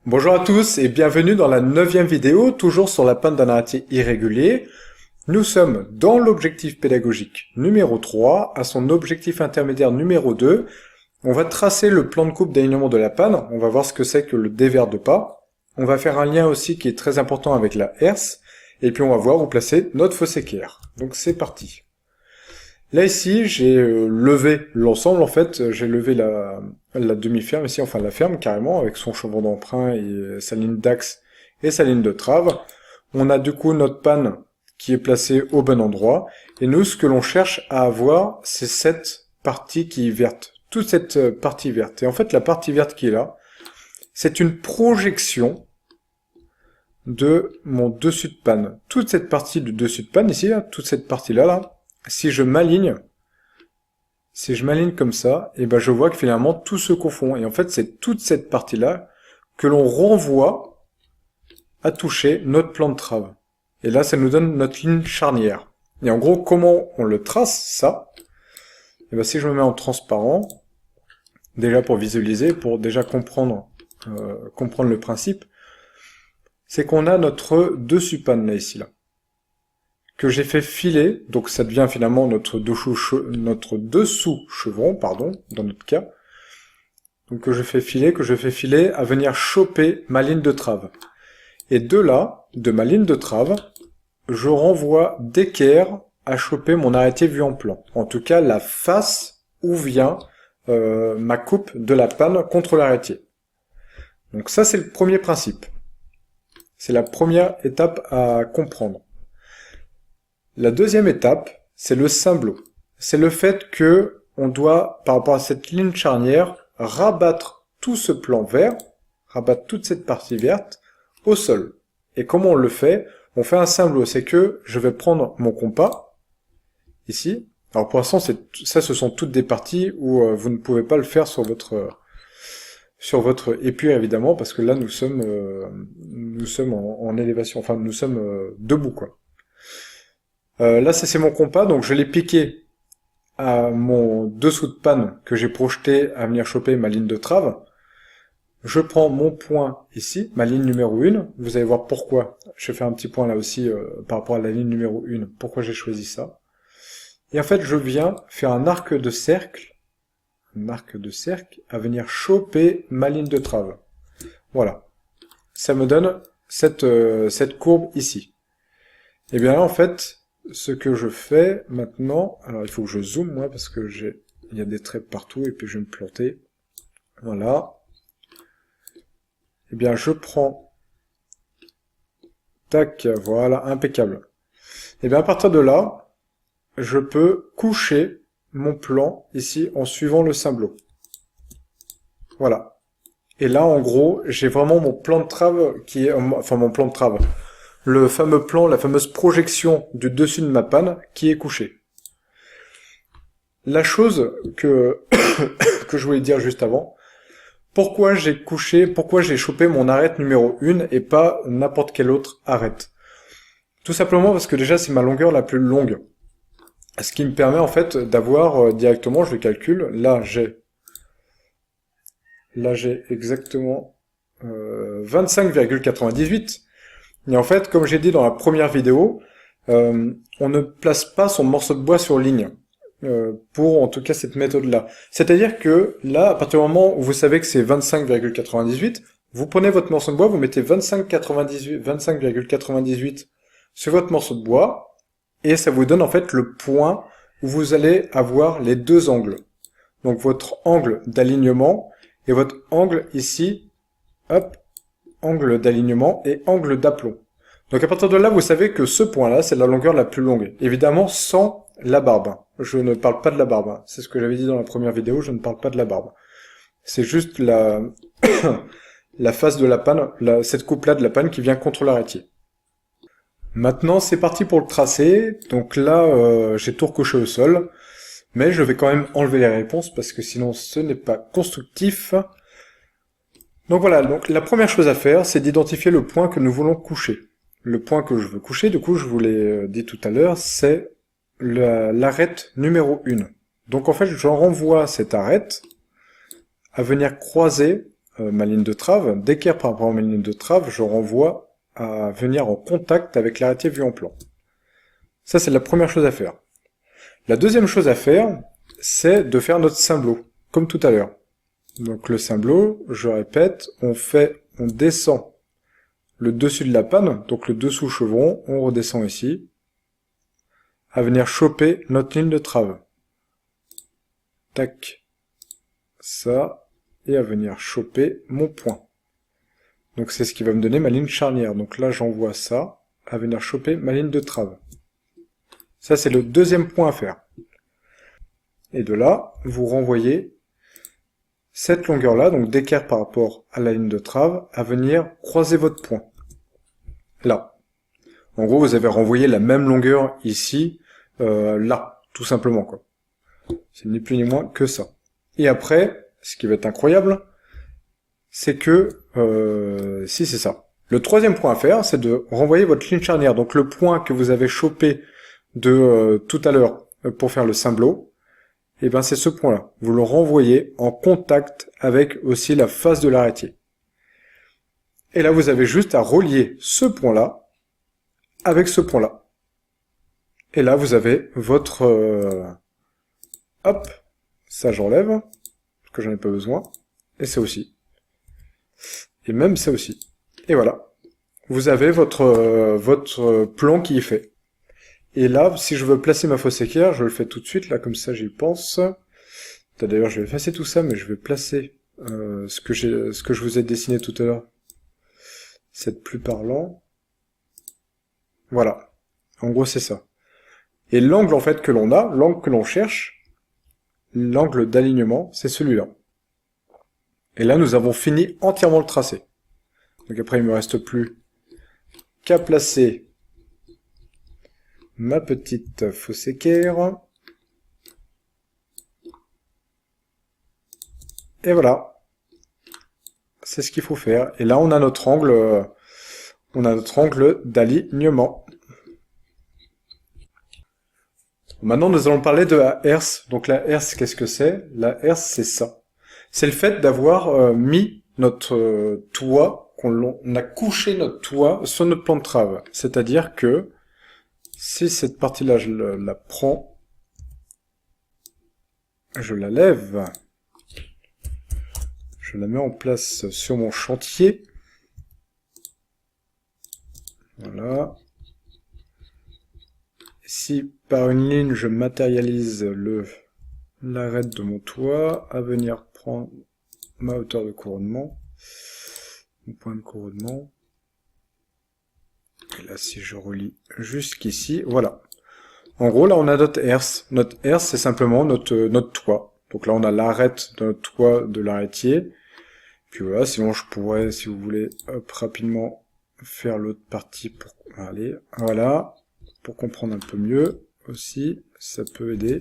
Bonjour à tous et bienvenue dans la 9e vidéo, toujours sur la panne d'un arrêté irrégulier. Nous sommes dans l'objectif pédagogique numéro 3, à son objectif intermédiaire numéro 2. On va tracer le plan de coupe d'alignement de la panne, on va voir ce que c'est que le dévers de pas. On va faire un lien aussi qui est très important avec la herse, et puis on va voir où placer notre fosse équerre. Donc c'est parti. Là ici, j'ai levé l'ensemble, en fait, j'ai levé la demi-ferme ici, enfin la ferme carrément, avec son chevron d'emprunt et sa ligne d'axe et sa ligne de trave. On a du coup notre panne qui est placée au bon endroit, et nous, ce que l'on cherche à avoir, c'est cette partie qui est verte, toute cette partie verte. Et en fait, la partie verte qui est là, c'est une projection de mon dessus de panne. Toute cette partie du dessus de panne ici, là, toute cette partie-là, là, si je m'aligne comme ça, et ben je vois que finalement tout se confond. Et en fait, c'est toute cette partie-là que l'on renvoie à toucher notre plan de trave. Et là, ça nous donne notre ligne charnière. Et en gros, comment on le trace, ça? Et ben si je me mets en transparent, déjà pour visualiser, pour déjà comprendre le principe, c'est qu'on a notre dessus panne là, ici, là, que j'ai fait filer, donc ça devient finalement notre dessous chevron, pardon, dans notre cas, donc que je fais filer à venir choper ma ligne de trave. Et de là, de ma ligne de trave, je renvoie d'équerre à choper mon arrêté vu en plan. En tout cas, la face où vient ma coupe de la panne contre l'arrêté. Donc ça, c'est le premier principe. C'est la première étape à comprendre. La deuxième étape, c'est le symbolo. C'est le fait que on doit, par rapport à cette ligne charnière, rabattre tout ce plan vert, rabattre toute cette partie verte au sol. Et comment on le fait? On fait un symbolo, c'est que je vais prendre mon compas, ici. Alors pour l'instant, ça, ce sont toutes des parties où vous ne pouvez pas le faire sur votre épure, évidemment, parce que là, nous sommes en élévation, enfin, nous sommes debout, quoi. Là, ça c'est mon compas, donc je l'ai piqué à mon dessous de panne que j'ai projeté à venir choper ma ligne de trave. Je prends mon point ici, ma ligne numéro 1. Vous allez voir pourquoi. Je fais un petit point là aussi par rapport à la ligne numéro 1. Pourquoi j'ai choisi ça. Et en fait, je viens faire un arc de cercle à venir choper ma ligne de trave. Voilà. Ça me donne cette courbe ici. Et bien là, en fait, ce que je fais maintenant, alors il faut que je zoome moi parce que il y a des traits partout et puis je vais me planter. Voilà. Et bien je prends, tac, voilà, impeccable. Et bien à partir de là, je peux coucher mon plan ici en suivant le symbolo. Voilà. Et là en gros, j'ai vraiment mon plan de trave qui est, enfin mon plan de trave. Le fameux plan, la fameuse projection du dessus de ma panne qui est couchée. La chose que je voulais dire juste avant, pourquoi j'ai chopé mon arête numéro 1 et pas n'importe quelle autre arête? Tout simplement parce que déjà c'est ma longueur la plus longue. Ce qui me permet en fait d'avoir directement, je le calcule, là j'ai exactement 25,98. Et en fait, comme j'ai dit dans la première vidéo, on ne place pas son morceau de bois sur ligne, pour en tout cas cette méthode-là. C'est-à-dire que là, à partir du moment où vous savez que c'est 25,98, vous prenez votre morceau de bois, vous mettez 25,98 sur votre morceau de bois, et ça vous donne en fait le point où vous allez avoir les deux angles. Donc votre angle d'alignement et votre angle ici, hop, angle d'alignement et angle d'aplomb. Donc à partir de là, vous savez que ce point-là, c'est la longueur la plus longue. Évidemment, sans la barbe. Je ne parle pas de la barbe. C'est ce que j'avais dit dans la première vidéo, je ne parle pas de la barbe. C'est juste la face de la panne, cette coupe-là de la panne qui vient contre l'arrêtier. Maintenant, c'est parti pour le tracé. Donc là, j'ai tout recoché au sol. Mais je vais quand même enlever les réponses parce que sinon ce n'est pas constructif. Donc voilà, donc la première chose à faire, c'est d'identifier le point que nous voulons coucher. Le point que je veux coucher, du coup, je vous l'ai dit tout à l'heure, c'est l'arête numéro 1. Donc en fait, je renvoie cette arête à venir croiser ma ligne de trave, d'équerre par rapport à ma ligne de trave, je renvoie à venir en contact avec l'arrêté vu en plan. Ça, c'est la première chose à faire. La deuxième chose à faire, c'est de faire notre cymblot, comme tout à l'heure. Donc le cymblot, je répète, on descend le dessus de la panne, donc le dessous chevron, on redescend ici, à venir choper notre ligne de trave. Tac, ça, et à venir choper mon point. Donc c'est ce qui va me donner ma ligne charnière. Donc là, j'envoie ça, à venir choper ma ligne de trave. Ça, c'est le deuxième point à faire. Et de là, vous renvoyez cette longueur-là, donc d'équerre par rapport à la ligne de trave, à venir croiser votre point. Là. En gros, vous avez renvoyé la même longueur ici, là, tout simplement, quoi. C'est ni plus ni moins que ça. Et après, ce qui va être incroyable, c'est que, si c'est ça. Le troisième point à faire, c'est de renvoyer votre ligne charnière. Donc le point que vous avez chopé de tout à l'heure pour faire le cymblot, et ben c'est ce point-là. Vous le renvoyez en contact avec aussi la face de l'arrêtier. Et là, vous avez juste à relier ce point-là avec ce point-là. Et là, vous avez votre... hop, ça j'enlève, parce que j'en ai pas besoin. Et ça aussi. Et même ça aussi. Et voilà. Vous avez votre plan qui est fait. Et là, si je veux placer ma fausse équerre, je le fais tout de suite, là, comme ça j'y pense. D'ailleurs, je vais effacer tout ça, mais je vais placer ce que je vous ai dessiné tout à l'heure. C'est plus parlant. Voilà. En gros, c'est ça. Et l'angle, en fait, que l'on a, l'angle que l'on cherche, l'angle d'alignement, c'est celui-là. Et là, nous avons fini entièrement le tracé. Donc après, il me reste plus qu'à placer ma petite fausse équerre. Et voilà. C'est ce qu'il faut faire. Et là, on a notre angle d'alignement. Maintenant, nous allons parler de la herse. Donc la herse, qu'est-ce que c'est? La herse, c'est ça. C'est le fait d'avoir mis notre toit, on a couché notre toit sur notre plan de trave. C'est-à-dire que si cette partie-là, je la prends, je la lève, je la mets en place sur mon chantier. Voilà. Si par une ligne, je matérialise l'arête de mon toit, à venir prendre ma hauteur de couronnement, mon point de couronnement. Et là, si je relie jusqu'ici, voilà. En gros, là, on a notre herse. Notre herse, c'est simplement notre toit. Donc là, on a l'arête de notre toit de l'arrêtier. Puis voilà, sinon je pourrais, si vous voulez, hop, rapidement faire l'autre partie pour aller. Voilà, pour comprendre un peu mieux aussi, ça peut aider.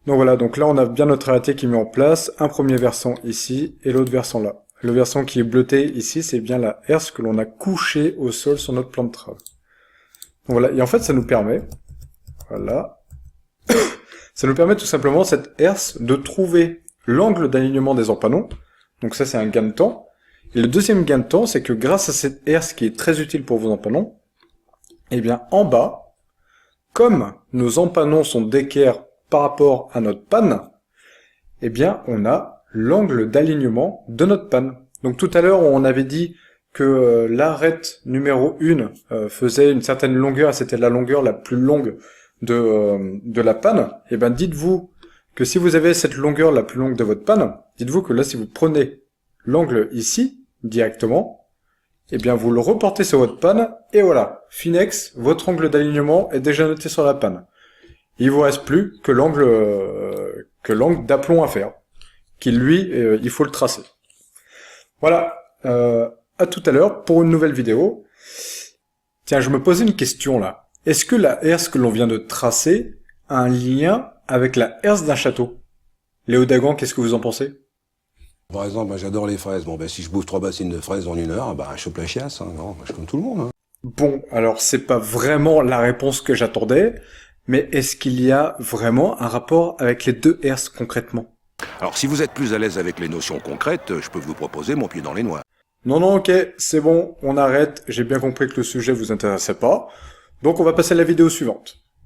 Donc voilà, donc là, on a bien notre arrêté qui est mis en place. Un premier versant ici et l'autre versant là. Le versant qui est bleuté ici, c'est bien la herse que l'on a couchée au sol sur notre plan de trave. Donc voilà, et en fait, ça nous permet, voilà, ça nous permet tout simplement, cette herse, de trouver l'angle d'alignement des empanons. Donc ça, c'est un gain de temps. Et le deuxième gain de temps, c'est que grâce à cette herse qui est très utile pour vos empanons, eh bien, en bas, comme nos empanons sont d'équerre par rapport à notre panne, eh bien, on a l'angle d'alignement de notre panne. Donc tout à l'heure, on avait dit que l'arête numéro 1 faisait une certaine longueur, c'était la longueur la plus longue de la panne. Et ben dites-vous que si vous avez cette longueur la plus longue de votre panne, dites-vous que là, si vous prenez l'angle ici, directement, eh bien vous le reportez sur votre panne, et voilà, Finex, votre angle d'alignement est déjà noté sur la panne. Il vous reste plus que l'angle d'aplomb à faire, qui lui, il faut le tracer. Voilà, à tout à l'heure pour une nouvelle vidéo. Tiens, je me posais une question là. Est-ce que la herse que l'on vient de tracer a un lien avec la herse d'un château? Léo Dagan, qu'est-ce que vous en pensez? Par exemple, j'adore les fraises. Bon, si je bouffe 3 bassines de fraises en 1 heure, je chope la chiasse. Hein. Non, je suis comme tout le monde. Hein. Bon, alors c'est pas vraiment la réponse que j'attendais, mais est-ce qu'il y a vraiment un rapport avec les deux herses concrètement? Alors, si vous êtes plus à l'aise avec les notions concrètes, je peux vous proposer mon pied dans les noix. Non, non, ok, c'est bon, on arrête. J'ai bien compris que le sujet vous intéressait pas. Donc on va passer à la vidéo suivante.